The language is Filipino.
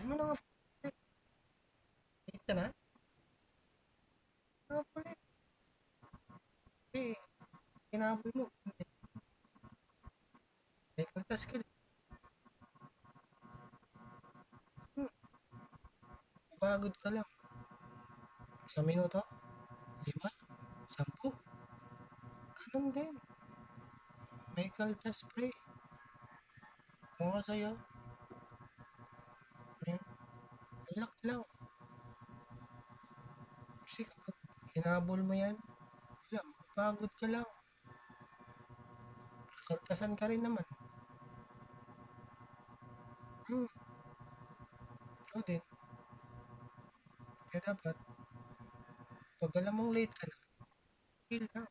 Ano na nga pala, late ka na? Nga pala, eh, hinabol mo. May kaltas ka din. Hmm, pagod ka lang. Isang minuto, 5, 10, ganun din. May kaltas pre. Kung ako sa'yo, hmm, relax lang. Kasi kapag hinabol mo yan, wala, mapapagod ka lang. Kaltasan ka rin naman. Hmm, ikaw din. Kaya dapat, pag alam mong late ka na, chill lang.